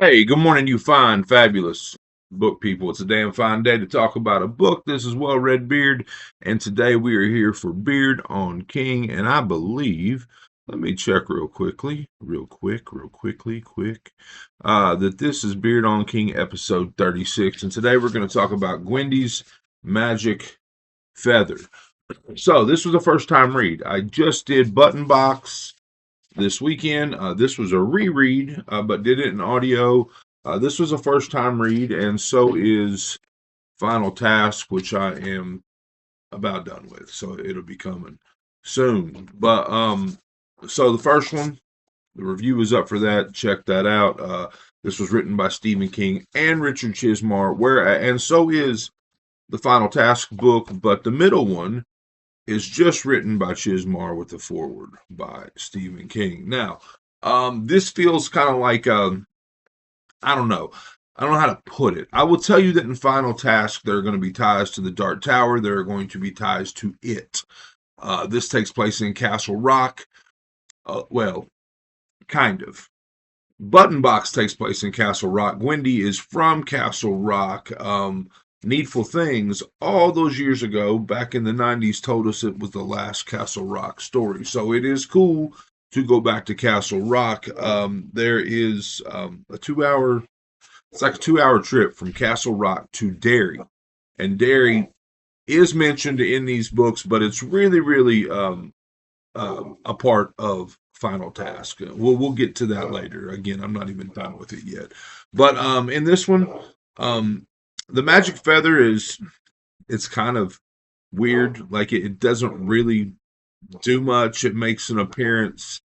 Hey, good morning, you fine, fabulous book people. It's a damn fine day to talk about a book. This is Well Read Beard, and today we are here for Beard on King. And I believe, let me check real quick, that this is Beard on King episode 36. And today we're going to talk about Gwendy's Magic Feather. So, this was a first time read. I just did Button Box this weekend. This was a reread, but did it in audio. This was a first time read, and so is Final Task, which I am about done with. So it'll be coming soon. So the first one, the review is up for that. Check that out. This was written by Stephen King and Richard Chizmar, and so is the Final Task book, but the middle one is just written by Chizmar with the foreword by Stephen King. Now, this feels kind of like I don't know. I don't know how to put it. I will tell you that in Final Task, there are going to be ties to the Dark Tower. There are going to be ties to it. This takes place in Castle Rock. Well, kind of. Button Box takes place in Castle Rock. Gwendy is from Castle Rock. Needful Things, all those years ago, back in the 90s, told us it was the last Castle Rock story. So it is cool to go back to Castle Rock. There is a 2 hour, it's like a 2 hour trip from Castle Rock to Derry. And Derry is mentioned in these books, but it's really a part of Final Task. We'll get to that later. Again, I'm not even done with it yet. But in this one, um, the magic feather it's kind of weird. Like it doesn't really do much. It makes an appearance.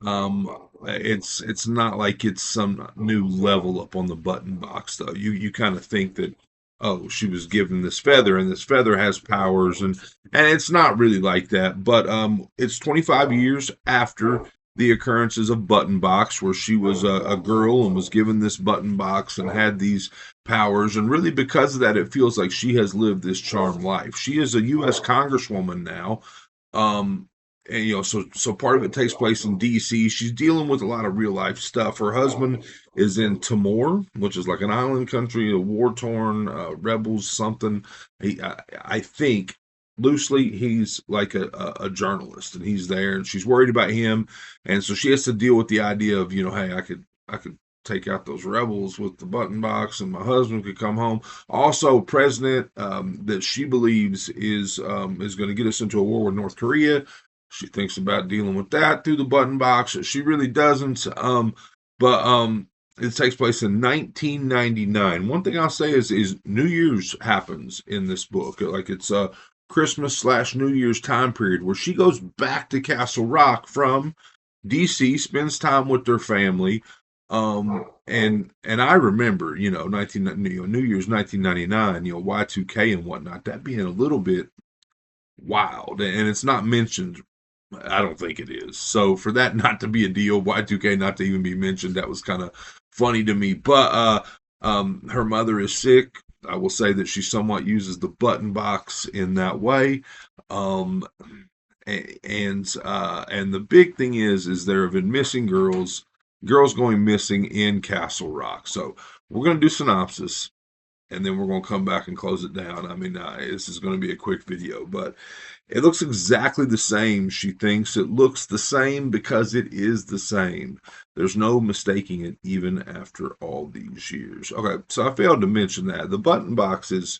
It's not like it's some new level up on the button box though. You kind of think that oh she was given this feather and this feather has powers and it's not really like that. But it's 25 years after the occurrences of Button Box, where she was a girl and was given this button box and had these powers. And really, because of that, it feels like she has lived this charmed life. She is a U.S. Congresswoman now. And so part of it takes place in DC. She's dealing with a lot of real life stuff. Her husband is in Timor, which is like an island country, a war torn rebels something. I think loosely he's like a journalist, and he's there, and she's worried about him, and so she has to deal with the idea of hey, I could take out those rebels with the button box, and my husband could come home. Also, president that she believes is going to get us into a war with North Korea. She thinks about dealing with that through the button box. She really doesn't. But it takes place in 1999. One thing I'll say is New Year's happens in this book. Like it's a Christmas/New Year's time period where she goes back to Castle Rock from DC, spends time with their family. And I remember, New Year's 1999, Y2K and whatnot, that being a little bit wild, and it's not mentioned. I don't think it is. So for that not to be a deal, Y2K not to even be mentioned, that was kind of funny to me. But her mother is sick. I will say that she somewhat uses the button box in that way. Um, and the big thing is there have been missing girls going missing in Castle Rock. So we're gonna do synopsis, and then we're going to come back and close it down. I mean, this is going to be a quick video, but it looks exactly the same. She thinks it looks the same because it is the same. There's no mistaking it even after all these years. Okay, so I failed to mention that the button box is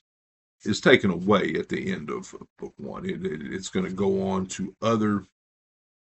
taken away at the end of book one. It's going to go on to other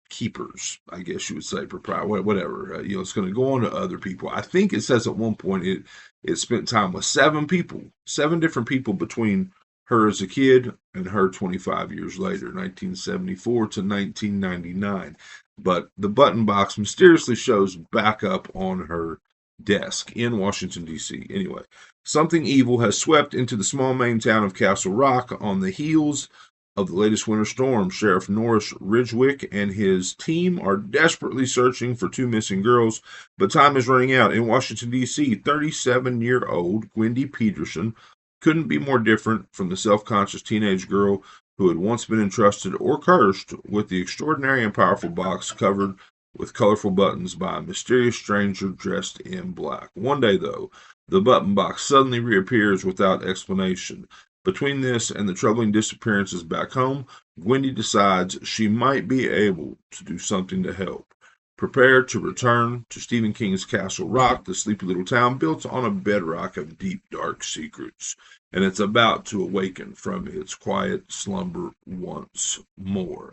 keepers, I guess you would say, proprietor, whatever. It's going to go on to other people. I think it says at one point it spent time with seven different people between her as a kid and her 25 years later, 1974 to 1999. But the button box mysteriously shows back up on her desk in Washington, D.C. Anyway, something evil has swept into the small Maine town of Castle Rock on the heels of the latest winter storm. Sheriff Norris Ridgwick and his team are desperately searching for two missing girls, but time is running out. In Washington, D.C., 37-year-old Gwendy Peterson couldn't be more different from the self-conscious teenage girl who had once been entrusted or cursed with the extraordinary and powerful box covered with colorful buttons by a mysterious stranger dressed in black. One day, though, the button box suddenly reappears without explanation. Between this and the troubling disappearances back home, Gwendy decides she might be able to do something to help. Prepared to return to Stephen King's Castle Rock, the sleepy little town built on a bedrock of deep, dark secrets, and it's about to awaken from its quiet slumber once more.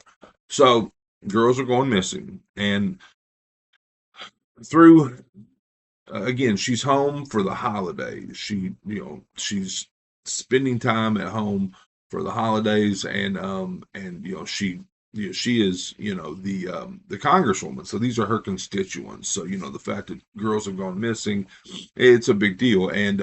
So, girls are going missing, and through again, she's home for the holidays. She's spending time at home for the holidays, and she is the congresswoman. So these are her constituents. So the fact that girls have gone missing, it's a big deal. And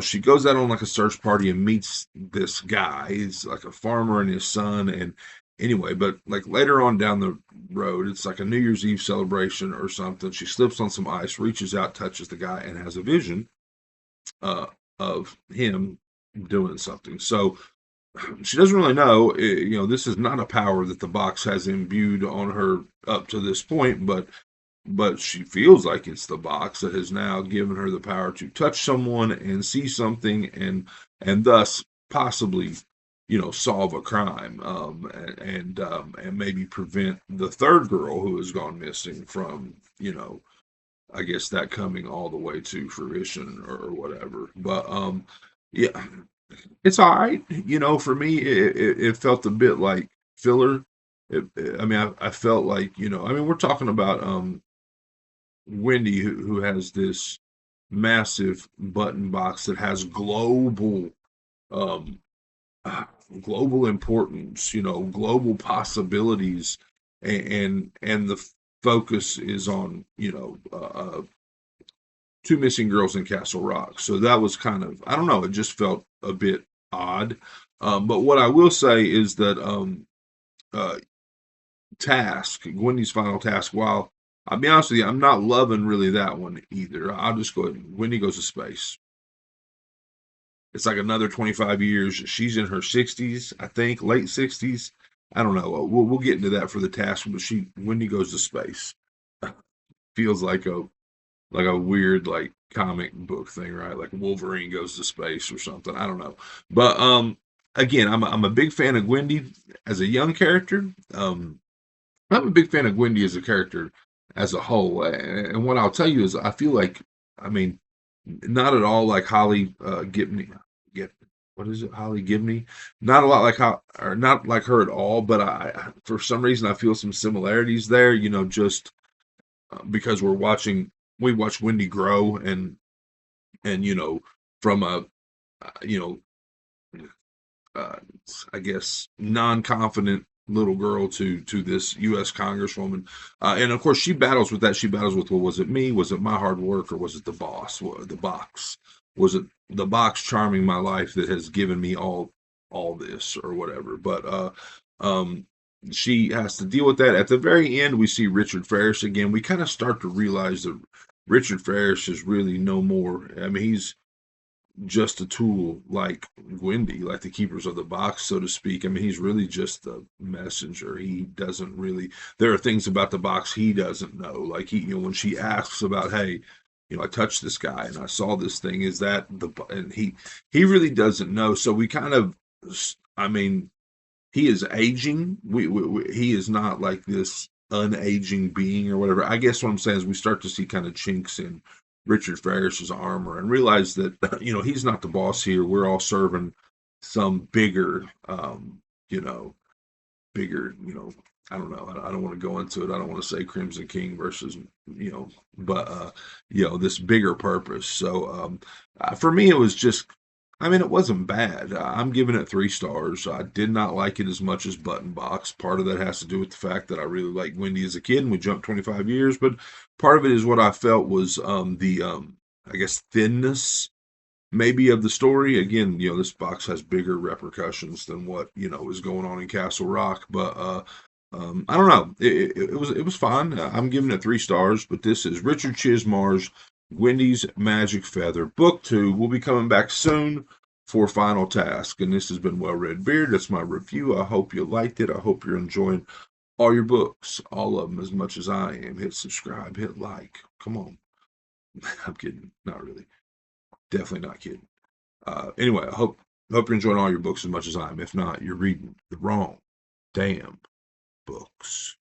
she goes out on like a search party and meets this guy. He's like a farmer and his son, and anyway, but like later on down the road, it's like a New Year's Eve celebration or something. She slips on some ice, reaches out, touches the guy, and has a vision uh, of him doing something. So she doesn't really know. This is not a power that the box has imbued on her up to this point, but she feels like it's the box that has now given her the power to touch someone and see something, and thus possibly solve a crime, and maybe prevent the third girl who has gone missing from I guess that coming all the way to fruition or whatever. But yeah, it's all right. For me, it felt a bit like filler. I mean, I felt like I mean, we're talking about Wendy, who has this massive button box that has um, global importance, global possibilities, and the focus is on two missing girls in Castle Rock. So that was kind of, I don't know, it just felt a bit odd. But what I will say is that uh, Wendy's final task, while I'll be honest with you, I'm not loving really that one either. I'll just go ahead. Wendy goes to space. It's like another 25 years. She's in her 60s, I think, late 60s. I don't know. We'll get into that for the task, but Wendy goes to space. Feels like a weird like comic book thing, right? Like Wolverine goes to space or something. I don't know. But again, I'm a big fan of Gwendy as a young character. I'm a big fan of Gwendy as a character as a whole. And what I'll tell you is I feel like, I mean, not at all like Holly Gibney. Get what is it, Holly Gibney? Not a lot like how, or not like her at all. But for some reason, I feel some similarities there. Just because we watch Wendy grow, and from a you know uh, I guess non-confident little girl to this U.S. Congresswoman, and of course she battles with that. She battles with, well, was it me? Was it my hard work, or was it the boss? The box? Was it the box charming my life that has given me all this or whatever? But um, she has to deal with that. At the very end, we see Richard Ferris again. We kind of start to realize that Richard Ferris is really no more. I mean, he's just a tool like Gwendy, like the keepers of the box, so to speak. I mean, he's really just the messenger. He doesn't really, there are things about the box he doesn't know. Like when she asks about, hey, I touched this guy and I saw this thing, is that and he really doesn't know. So we kind of, I mean, he is aging. He is not like this unaging being or whatever. I guess what I'm saying is we start to see kind of chinks in Richard Ferris's armor and realize that he's not the boss here. We're all serving some bigger, you know, bigger, I don't know. I don't want to go into it. I don't want to say Crimson King versus, but this bigger purpose. So for me, it was just, I mean, it wasn't bad. I'm giving it 3 stars. I did not like it as much as Button Box. Part of that has to do with the fact that I really liked Wendy as a kid, and we jumped 25 years. But part of it is what I felt was the, I guess, thinness maybe of the story. Again, this box has bigger repercussions than what is going on in Castle Rock. But I don't know. It was fine. I'm giving it 3 stars. But this is Richard Chizmar's Wendy's Magic Feather, Book 2. We'll be coming back soon for Final Task. And this has been Well Red Beard. That's my review. I hope you liked it. I hope you're enjoying all your books, all of them, as much as I am. Hit subscribe, hit like. Come on. I'm kidding. Not really. Definitely not kidding. Anyway, I hope you're enjoying all your books as much as I am. If not, you're reading the wrong damn books.